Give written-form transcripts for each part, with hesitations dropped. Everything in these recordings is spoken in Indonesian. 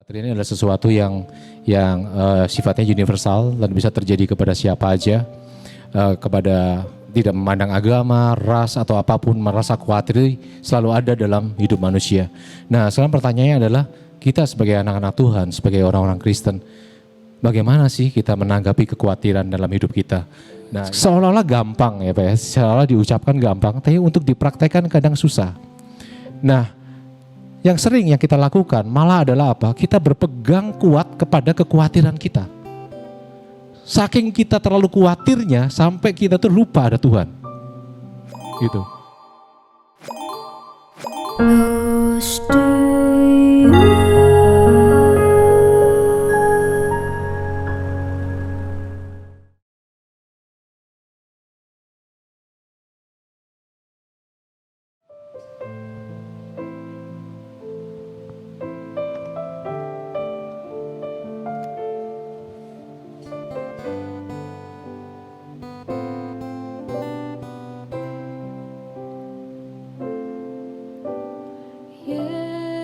Kekhawatiran ini adalah sesuatu yang sifatnya universal dan bisa terjadi kepada siapa aja, kepada tidak memandang agama, ras atau apapun. Merasa khawatir selalu ada dalam hidup manusia. Nah, sekarang pertanyaannya adalah kita sebagai anak-anak Tuhan, sebagai orang-orang Kristen, bagaimana sih kita menanggapi kekhawatiran dalam hidup kita? Nah, seolah-olah gampang ya Pak ya, seolah diucapkan gampang, tapi untuk dipraktekkan kadang susah. Nah, yang sering yang kita lakukan malah adalah apa? Kita berpegang kuat kepada kekhawatiran kita. Saking kita terlalu khawatirnya sampai kita tuh lupa ada Tuhan. Gitu.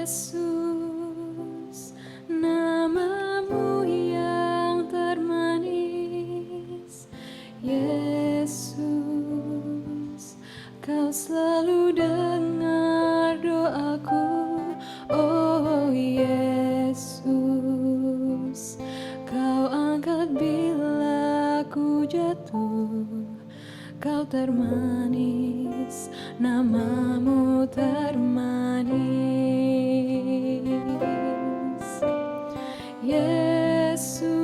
Yesus, namamu yang termanis. Yesus, kau selalu dengar doaku. Oh Yesus, kau angkat bila ku jatuh. Kau termanis, namamu termanis. Yesus,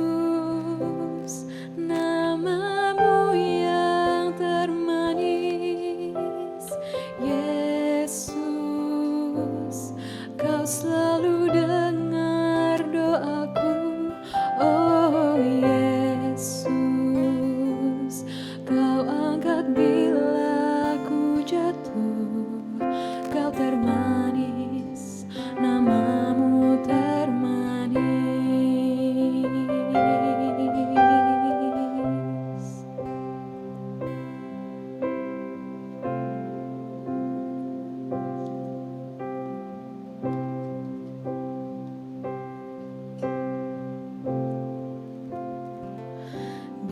namamu yang termanis. Yesus, kau selalu dengar doaku. Oh Yesus, kau angkat bila ku jatuh. Kau termanis, namamu termanis.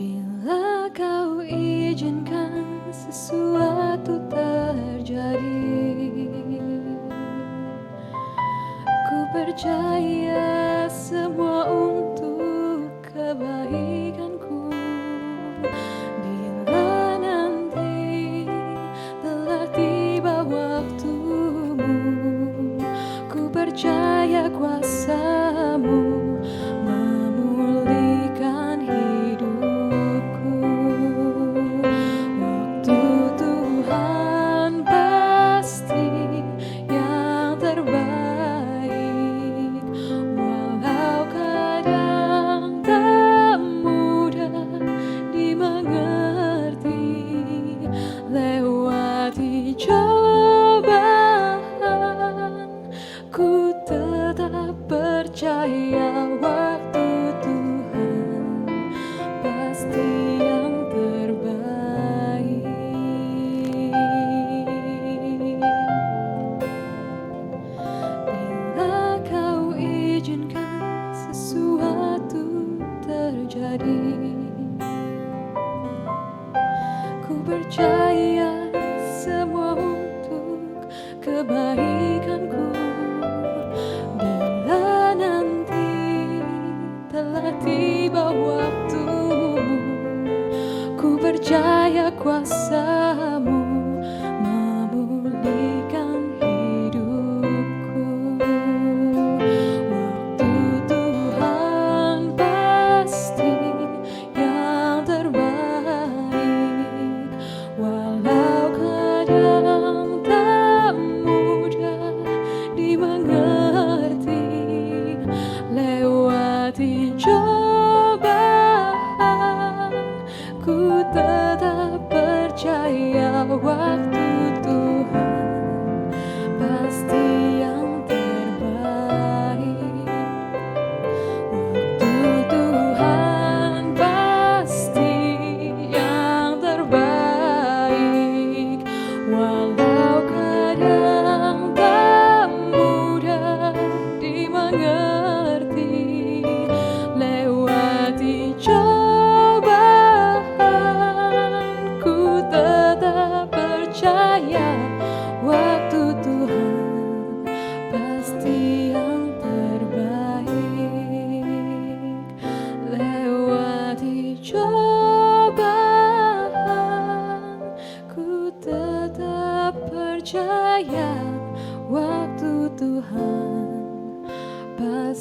Bila kau izinkan sesuatu terjadi, ku percaya semua untuk kebaikanku. Bila nanti telah tiba waktumu, ku percaya kuasamu memulihkan hidupku. Waktu Tuhan pasti yang terbaik, walau kadang tak mudah dimengerti. Lewati cobaan, ku tetap percaya waktu Tuhan pasti yang terbaik. Bila kau izinkan sesuatu terjadi, ku percaya semua untuk kebaikanku. Bila nanti telah tiba waktumu, ku percaya kuasamu memulihkan hidupku. Waktu Tuhan pasti yang terbaik, walau kadang tak mudah dimengerti. Lewati cobaan, ku tetap percaya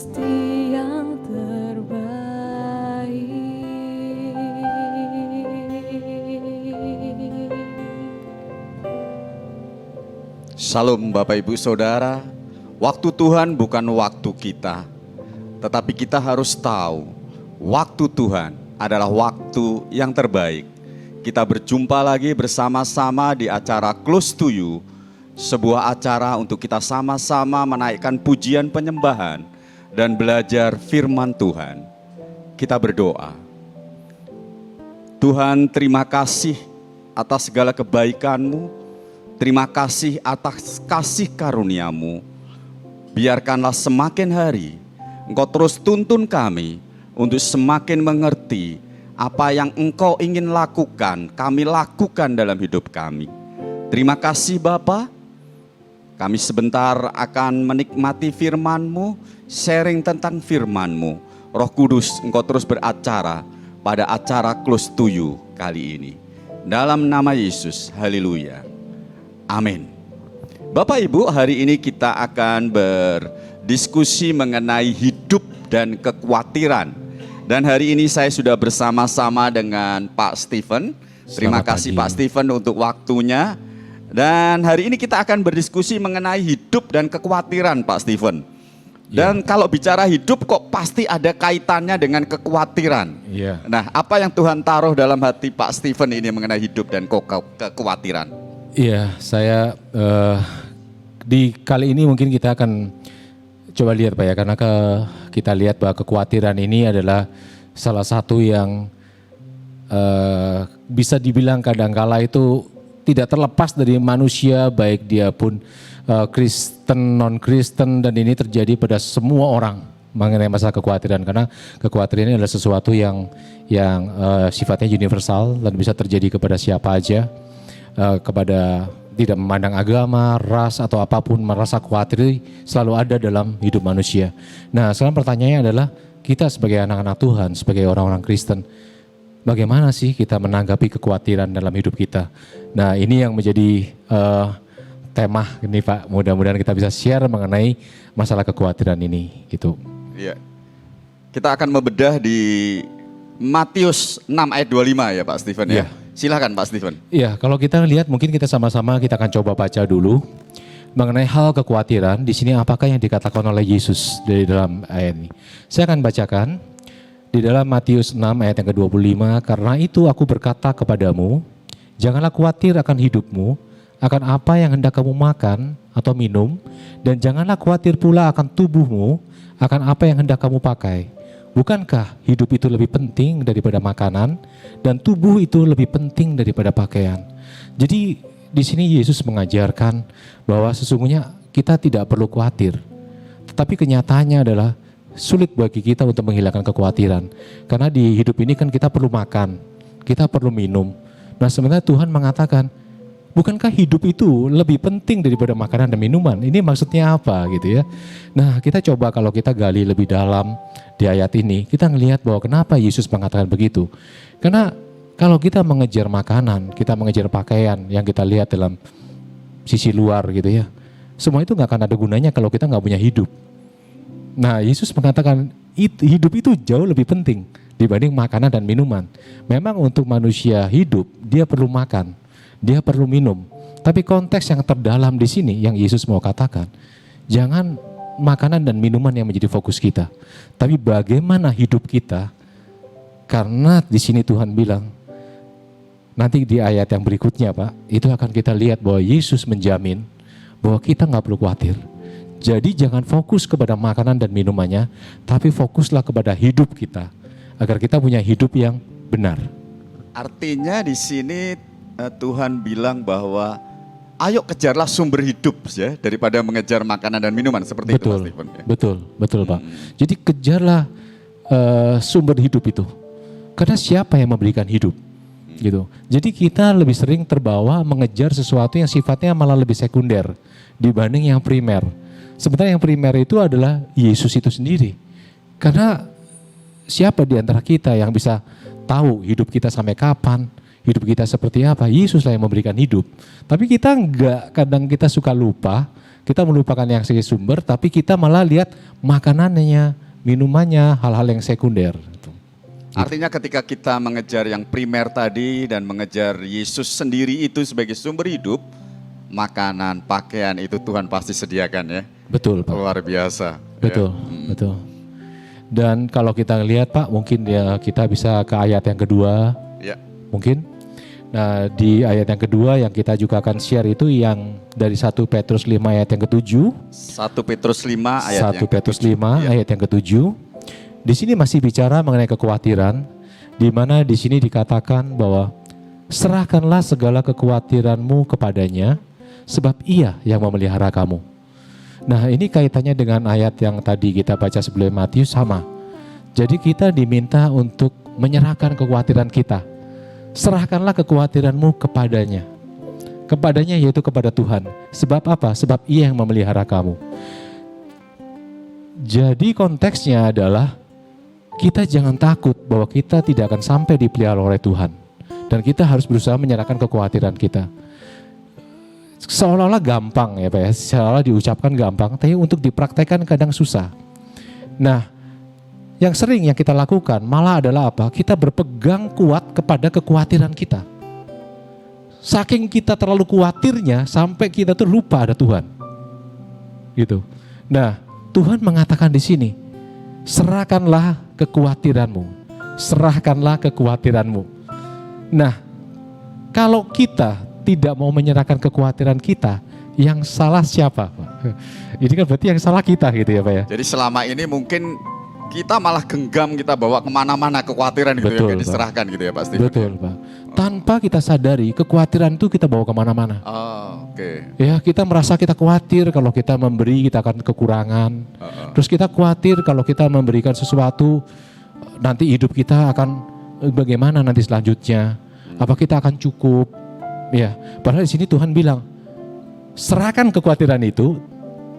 pasti yang terbaik. Shalom Bapak Ibu Saudara, waktu Tuhan bukan waktu kita, tetapi kita harus tahu waktu Tuhan adalah waktu yang terbaik. Kita berjumpa lagi bersama-sama di acara Close to You, sebuah acara untuk kita sama-sama menaikkan pujian penyembahan dan belajar firman Tuhan. Kita berdoa. Tuhan, terima kasih atas segala kebaikan-Mu. Terima kasih atas kasih karunia-Mu. Biarkanlah semakin hari Engkau terus tuntun kami untuk semakin mengerti apa yang Engkau ingin lakukan, kami lakukan dalam hidup kami. Terima kasih Bapa. Kami sebentar akan menikmati firman-Mu, sharing tentang firman-Mu. Roh Kudus, Engkau terus beracara pada acara Close to You kali ini. Dalam nama Yesus, haleluya. Amin. Bapak Ibu, hari ini kita akan berdiskusi mengenai hidup dan kekhawatiran. Dan hari ini saya sudah bersama-sama dengan Pak Stephen. Terima kasih Pak Stephen untuk waktunya. Dan hari ini kita akan berdiskusi mengenai hidup dan kekhawatiran Pak Stephen. Dan kalau bicara hidup kok pasti ada kaitannya dengan kekhawatiran. Nah, apa yang Tuhan taruh dalam hati Pak Stephen ini mengenai hidup dan kekhawatiran? Iya, saya di kali ini mungkin kita akan coba lihat Pak ya, karena kita lihat bahwa kekhawatiran ini adalah salah satu yang bisa dibilang kadangkala itu tidak terlepas dari manusia, baik dia pun Kristen, non-Kristen, dan ini terjadi pada semua orang mengenai masalah kekhawatiran, karena kekhawatiran ini adalah sesuatu yang sifatnya universal dan bisa terjadi kepada siapa aja. Kepada tidak memandang agama, ras atau apapun, merasa khawatir selalu ada dalam hidup manusia. Nah, sekarang pertanyaannya adalah kita sebagai anak-anak Tuhan, sebagai orang-orang Kristen, bagaimana sih kita menanggapi kekhawatiran dalam hidup kita? Nah, ini yang menjadi tema ini Pak. Mudah-mudahan kita bisa share mengenai masalah kekhawatiran ini gitu. Iya. Kita akan membedah di Matius 6 ayat 25 ya Pak Stephen ya. Silakan Pak Stephen. Iya, kalau kita lihat mungkin kita sama-sama kita akan coba baca dulu mengenai hal kekhawatiran. Di sini apakah yang dikatakan oleh Yesus dari dalam ayat ini. Saya akan bacakan di dalam Matius 6 ayat yang ke-25. Karena itu aku berkata kepadamu, janganlah khawatir akan hidupmu, akan apa yang hendak kamu makan atau minum, dan janganlah khawatir pula akan tubuhmu, akan apa yang hendak kamu pakai. Bukankah hidup itu lebih penting daripada makanan dan tubuh itu lebih penting daripada pakaian? Jadi di sini Yesus mengajarkan bahwa sesungguhnya kita tidak perlu khawatir. Tetapi kenyataannya adalah sulit bagi kita untuk menghilangkan kekhawatiran. Karena di hidup ini kan kita perlu makan, kita perlu minum. Nah, sebenarnya Tuhan mengatakan, bukankah hidup itu lebih penting daripada makanan dan minuman? Ini maksudnya apa gitu ya? Nah, kita coba kalau kita gali lebih dalam di ayat ini, kita ngelihat bahwa kenapa Yesus mengatakan begitu. Karena kalau kita mengejar makanan, kita mengejar pakaian yang kita lihat dalam sisi luar gitu ya, semua itu gak akan ada gunanya kalau kita gak punya hidup. Nah, Yesus mengatakan hidup itu jauh lebih penting dibanding makanan dan minuman. Memang untuk manusia hidup, dia perlu makan, dia perlu minum. Tapi konteks yang terdalam di sini yang Yesus mau katakan, jangan makanan dan minuman yang menjadi fokus kita, tapi bagaimana hidup kita. Karena di sini Tuhan bilang, nanti di ayat yang berikutnya Pak, itu akan kita lihat bahwa Yesus menjamin bahwa kita nggak perlu khawatir. Jadi jangan fokus kepada makanan dan minumannya, tapi fokuslah kepada hidup kita, agar kita punya hidup yang benar. Artinya di sini Tuhan bilang bahwa ayo kejarlah sumber hidup ya, daripada mengejar makanan dan minuman, seperti itu Pak Stephen. Ya? Betul Pak. Jadi kejarlah sumber hidup itu. Karena siapa yang memberikan hidup? Gitu. Jadi kita lebih sering terbawa mengejar sesuatu yang sifatnya malah lebih sekunder dibanding yang primer. Sebenarnya yang primer itu adalah Yesus itu sendiri. Karena siapa di antara kita yang bisa tahu hidup kita sampai kapan, hidup kita seperti apa? Yesuslah yang memberikan hidup. Tapi kita kadang kita suka lupa, Kita melupakan yang sebagai sumber, tapi kita malah lihat makanannya, minumannya, hal-hal yang sekunder. Artinya ketika kita mengejar yang primer tadi dan mengejar Yesus sendiri itu sebagai sumber hidup, makanan, pakaian itu Tuhan pasti sediakan ya. Betul, Pak. Luar biasa. Betul, betul. Dan kalau kita lihat, Pak, mungkin ya kita bisa ke ayat yang kedua, Ya. mungkin. Nah, di ayat yang kedua yang kita juga akan share itu yang dari 1 Petrus 5 ayat yang ke-7. 1 Petrus 5 ayat 1 Petrus 5 Ya. ayat yang ke-7. Di sini masih bicara mengenai kekhawatiran, di mana di sini dikatakan bahwa serahkanlah segala kekhawatiranmu kepadanya, sebab Ia yang memelihara kamu. Nah, ini kaitannya dengan ayat yang tadi kita baca sebelum Matius sama. Jadi kita diminta untuk menyerahkan kekhawatiran kita. Serahkanlah kekhawatiranmu kepadanya. Kepadanya yaitu kepada Tuhan. Sebab apa? Sebab Ia yang memelihara kamu. Jadi konteksnya adalah kita jangan takut bahwa kita tidak akan sampai dipelihara oleh Tuhan. Dan kita harus berusaha menyerahkan kekhawatiran kita. Seolah-olah gampang ya Pak ya, seolah-olah diucapkan gampang, tapi untuk dipraktekkan kadang susah. Nah, yang sering yang kita lakukan malah adalah apa? Kita berpegang kuat kepada kekhawatiran kita. Saking kita terlalu khawatirnya sampai kita tuh lupa ada Tuhan. Gitu. Nah, Tuhan mengatakan di sini, serahkanlah kekhawatiranmu. Serahkanlah kekhawatiranmu. Nah, kalau kita tidak mau menyerahkan kekhawatiran kita, yang salah siapa, Pak? Ini kan berarti yang salah kita gitu ya Pak ya. Jadi selama ini mungkin kita malah genggam, kita bawa kemana-mana kekhawatiran gitu Betul, ya, Pak. diserahkan gitu ya pasti. Betul Pak. Tanpa kita sadari kekhawatiran itu kita bawa kemana-mana. Oh, oke. Ya kita merasa kita khawatir kalau kita memberi kita akan kekurangan. Terus kita khawatir kalau kita memberikan sesuatu nanti hidup kita akan bagaimana nanti selanjutnya. Apa kita akan cukup? Ya, padahal di sini Tuhan bilang serahkan kekhawatiran itu,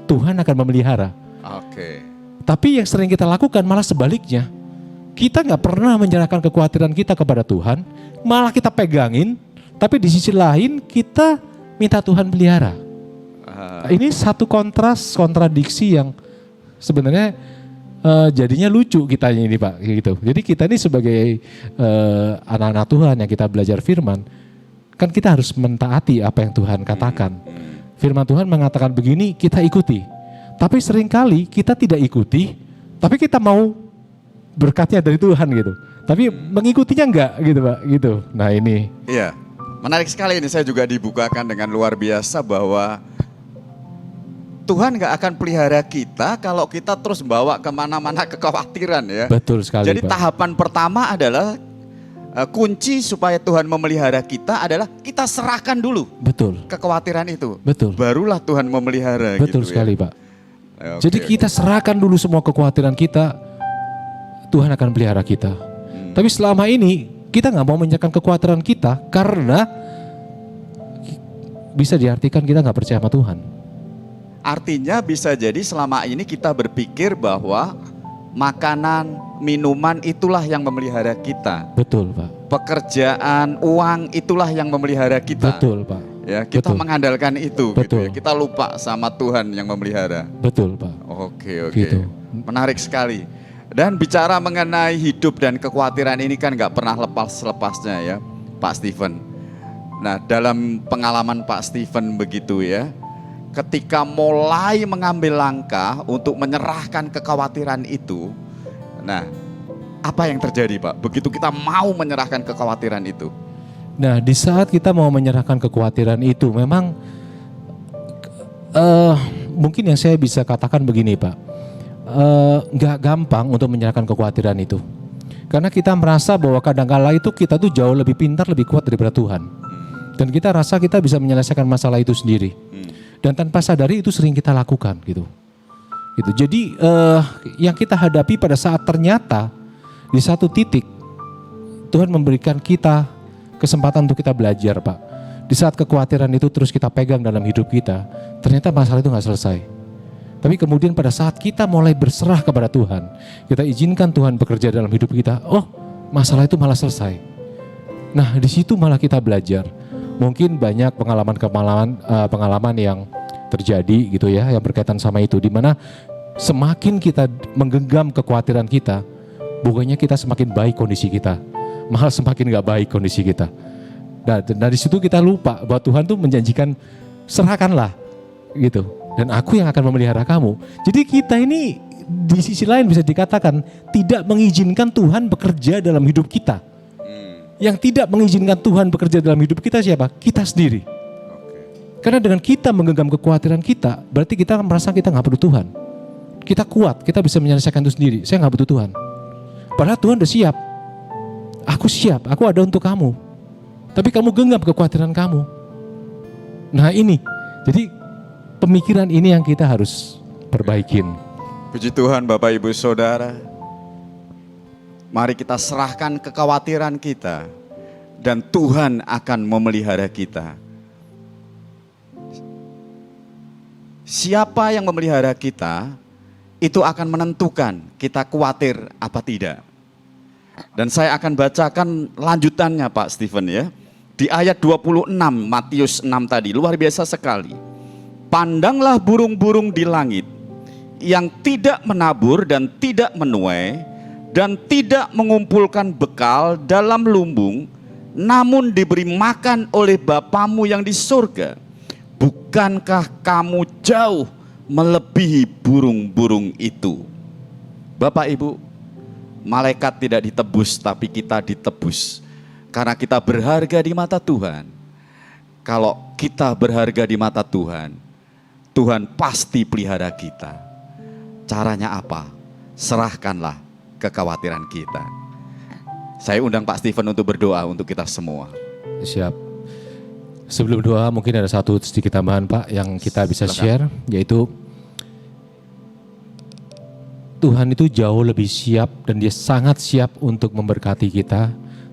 Tuhan akan memelihara. Oke. Tapi yang sering kita lakukan malah sebaliknya. Kita nggak pernah menyerahkan kekhawatiran kita kepada Tuhan, malah kita pegangin. Tapi di sisi lain kita minta Tuhan pelihara. Ini satu kontradiksi yang sebenarnya jadinya lucu kita ini Pak. Gitu. Jadi kita ini sebagai anak-anak Tuhan yang kita belajar firman, kan kita harus mentaati apa yang Tuhan katakan. Firman Tuhan mengatakan begini, kita ikuti. Tapi seringkali kita tidak ikuti, tapi kita mau berkatnya dari Tuhan gitu. Tapi mengikutinya enggak gitu Pak, gitu. Nah ini. Iya, menarik sekali ini, saya juga dibukakan dengan luar biasa bahwa Tuhan gak akan pelihara kita kalau kita terus bawa kemana-mana kekhawatiran ya. Betul sekali Jadi Pak. tahapan pertama adalah kunci supaya Tuhan memelihara kita adalah kita serahkan dulu Betul. kekhawatiran itu. Betul. Barulah Tuhan memelihara. Betul gitu sekali ya. Pak. Oke, Jadi kita serahkan dulu semua kekhawatiran kita, Tuhan akan pelihara kita. Tapi selama ini kita nggak mau menyerahkan kekhawatiran kita karena bisa diartikan kita nggak percaya sama Tuhan. Artinya bisa jadi selama ini kita berpikir bahwa makanan, minuman itulah yang memelihara kita. Betul Pak. Pekerjaan, uang itulah yang memelihara kita. Betul Pak. Ya, kita Betul. mengandalkan itu gitu Betul. ya. Kita lupa sama Tuhan yang memelihara. Betul Pak. Oke. Gitu. Menarik sekali. Dan bicara mengenai hidup dan kekhawatiran ini kan nggak pernah lepas-lepasnya ya, Pak Stephen. Nah, dalam pengalaman Pak Stephen begitu ya, ketika mulai mengambil langkah untuk menyerahkan kekhawatiran itu, nah, apa yang terjadi Pak? Begitu kita mau menyerahkan kekhawatiran itu. Nah, di saat kita mau menyerahkan kekhawatiran itu, memang mungkin yang saya bisa katakan begini Pak, nggak gampang untuk menyerahkan kekhawatiran itu, karena kita merasa bahwa kadang-kala itu kita tuh jauh lebih pintar, lebih kuat daripada Tuhan, dan kita rasa kita bisa menyelesaikan masalah itu sendiri, dan tanpa sadari itu sering kita lakukan gitu. Jadi yang kita hadapi pada saat ternyata di satu titik Tuhan memberikan kita kesempatan untuk kita belajar Pak. Di saat kekhawatiran itu terus kita pegang dalam hidup kita, ternyata masalah itu gak selesai. Tapi kemudian pada saat kita mulai berserah kepada Tuhan, kita izinkan Tuhan bekerja dalam hidup kita, oh masalah itu malah selesai. Nah di situ malah kita belajar. Mungkin banyak pengalaman yang terjadi gitu ya, yang berkaitan sama itu, di mana semakin kita menggenggam kekhawatiran kita, bukannya kita semakin baik kondisi kita, malah semakin gak baik kondisi kita. Nah, dari situ kita lupa bahwa Tuhan tuh menjanjikan serahkanlah gitu, dan aku yang akan memelihara kamu. Jadi kita ini di sisi lain bisa dikatakan tidak mengizinkan Tuhan bekerja dalam hidup kita. Yang tidak mengizinkan Tuhan bekerja dalam hidup kita siapa? Kita sendiri. Karena dengan kita menggenggam kekhawatiran kita, berarti kita merasa kita gak perlu Tuhan. Kita kuat, kita bisa menyelesaikan itu sendiri. Saya gak butuh Tuhan. Padahal Tuhan udah siap. Aku siap, aku ada untuk kamu. Tapi kamu genggam kekhawatiran kamu. Nah ini, jadi pemikiran ini yang kita harus perbaikin. Puji Tuhan Bapak Ibu Saudara. Mari kita serahkan kekhawatiran kita dan Tuhan akan memelihara kita. Siapa yang memelihara kita, itu akan menentukan kita khawatir apa tidak. Dan saya akan bacakan lanjutannya Pak Stephen ya. Di ayat 26 Matius 6 tadi, luar biasa sekali. Pandanglah burung-burung di langit yang tidak menabur dan tidak menuai dan tidak mengumpulkan bekal dalam lumbung, namun diberi makan oleh Bapamu yang di surga. Bukankah kamu jauh melebihi burung-burung itu? Bapak Ibu, malaikat tidak ditebus tapi kita ditebus. Karena kita berharga di mata Tuhan. Kalau kita berharga di mata Tuhan, Tuhan pasti pelihara kita. Caranya apa? Serahkanlah kekhawatiran kita. Saya undang Pak Stephen untuk berdoa untuk kita semua. Siap. Sebelum doa mungkin ada satu sedikit tambahan Pak yang kita bisa share, yaitu Tuhan itu jauh lebih siap dan Dia sangat siap untuk memberkati kita.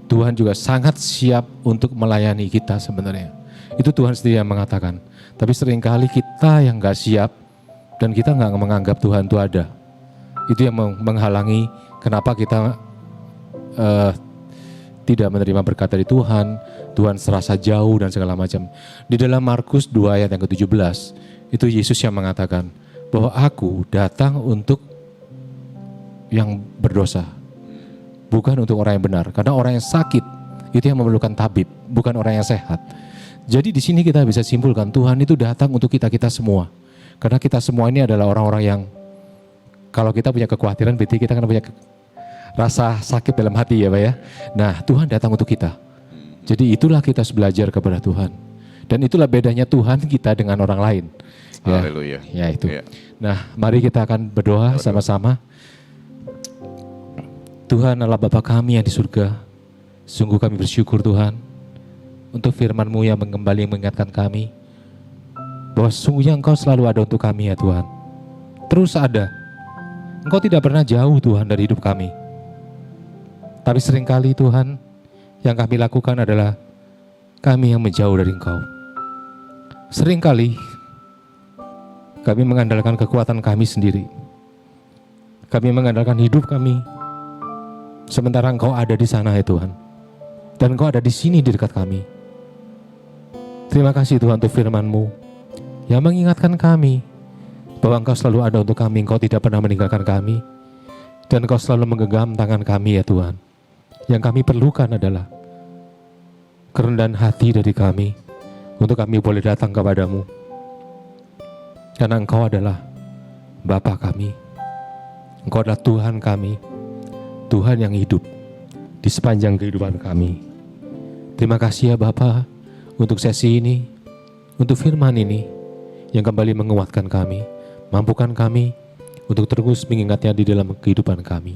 Tuhan juga sangat siap untuk melayani kita sebenarnya. Itu Tuhan sendiri yang mengatakan. Tapi seringkali kita yang gak siap dan kita gak menganggap Tuhan itu ada. Itu yang menghalangi kenapa kita tidak menerima berkat dari Tuhan. Tuhan serasa jauh dan segala macam. Di dalam Markus 2 ayat yang ke-17, itu Yesus yang mengatakan bahwa aku datang untuk yang berdosa. Bukan untuk orang yang benar, karena orang yang sakit itu yang memerlukan tabib, bukan orang yang sehat. Jadi di sini kita bisa simpulkan Tuhan itu datang untuk kita semua, karena kita semua ini adalah orang-orang yang kalau kita punya kekhawatiran, berarti kita kan punya rasa sakit dalam hati ya Pak ya. Nah Tuhan datang untuk kita. Jadi itulah kita harus belajar kepada Tuhan, dan itulah bedanya Tuhan kita dengan orang lain. Ya, Haleluya. ya itu. Ya. Nah mari kita akan berdoa sama-sama. Tuhan Allah Bapa kami yang di surga, sungguh kami bersyukur Tuhan untuk firman-Mu yang kembali mengingatkan kami bahwa sungguhnya Engkau selalu ada untuk kami ya Tuhan. Terus ada. Engkau tidak pernah jauh Tuhan dari hidup kami. Tapi seringkali Tuhan yang kami lakukan adalah kami yang menjauh dari Engkau. Seringkali kami mengandalkan kekuatan kami sendiri. Kami mengandalkan hidup kami. Sementara Engkau ada di sana ya Tuhan. Dan Engkau ada di sini di dekat kami. Terima kasih Tuhan untuk firman-Mu yang mengingatkan kami bahwa Engkau selalu ada untuk kami. Engkau tidak pernah meninggalkan kami. Dan Engkau selalu menggenggam tangan kami ya Tuhan. Yang kami perlukan adalah kerendahan hati dari kami untuk kami boleh datang kepadamu. Karena Engkau adalah Bapa kami. Engkau adalah Tuhan kami. Tuhan yang hidup di sepanjang kehidupan kami. Terima kasih ya Bapa untuk sesi ini, untuk firman ini yang kembali menguatkan kami, mampukan kami untuk terus mengingatnya di dalam kehidupan kami.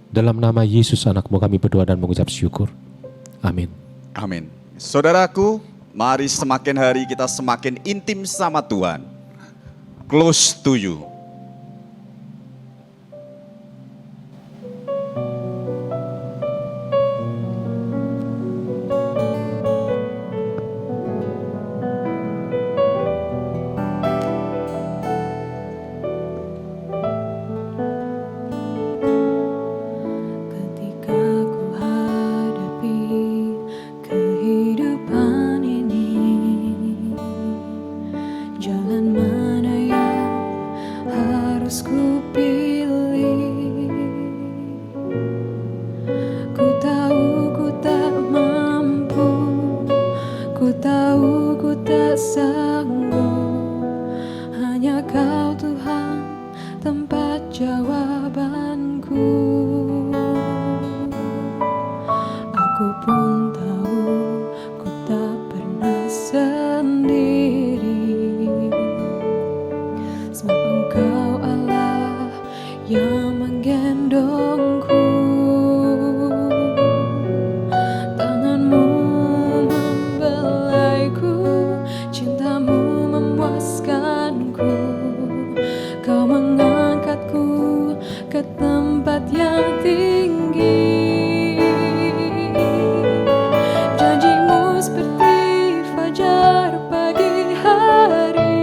Dalam nama Yesus anak-Mu kami berdoa dan mengucap syukur. Amin. Amin. Saudaraku, mari semakin hari kita semakin intim sama Tuhan. Close to you. Ketika ku hadapi kehidupan ini, jalan tempat yang tinggi. Janjimu seperti fajar pagi hari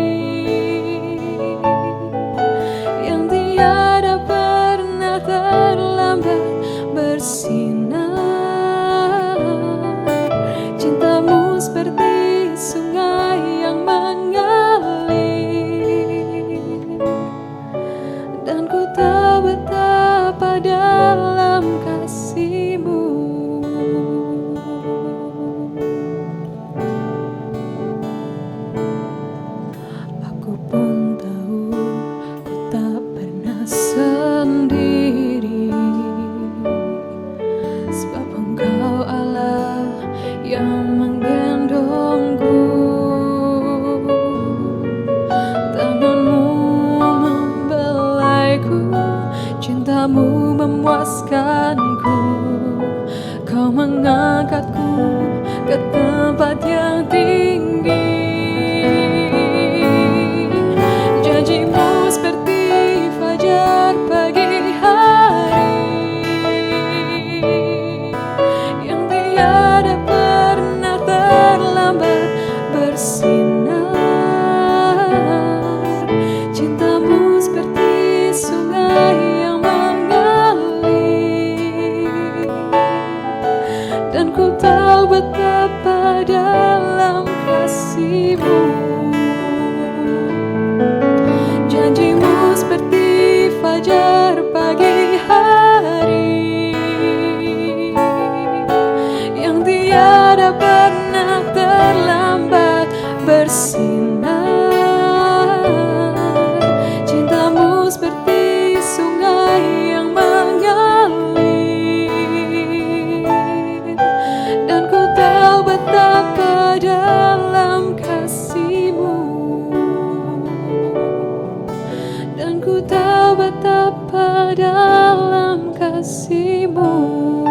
yang tiada pernah terlambat bersinar. Cintamu seperti sungai yang mengalir, dan ku tahu betapa dalam kasih-Mu. Aku pun tahu ku tak pernah sendiri, sebab Engkau Allah yang menggendongku. Tangan-Mu membelaiku, cinta-Mu memuaskanku. Kau mengangkatku ke tempat yang tinggi. Janji-Mu seperti fajar pagi hari yang tiada pernah terlambat bersinar. Cinta-Mu seperti sungai yang mengalir, dan ku tahu betapa dalam kasih-Mu. Janji-Mu seperti fajar pagi hari yang tiada pernah terlambat bersinar. Cinta-Mu seperti sungai yang mengalir, dan ku tahu betapa dalam kasih-Mu. Dan ku tahu betapa dalam kasih-Mu.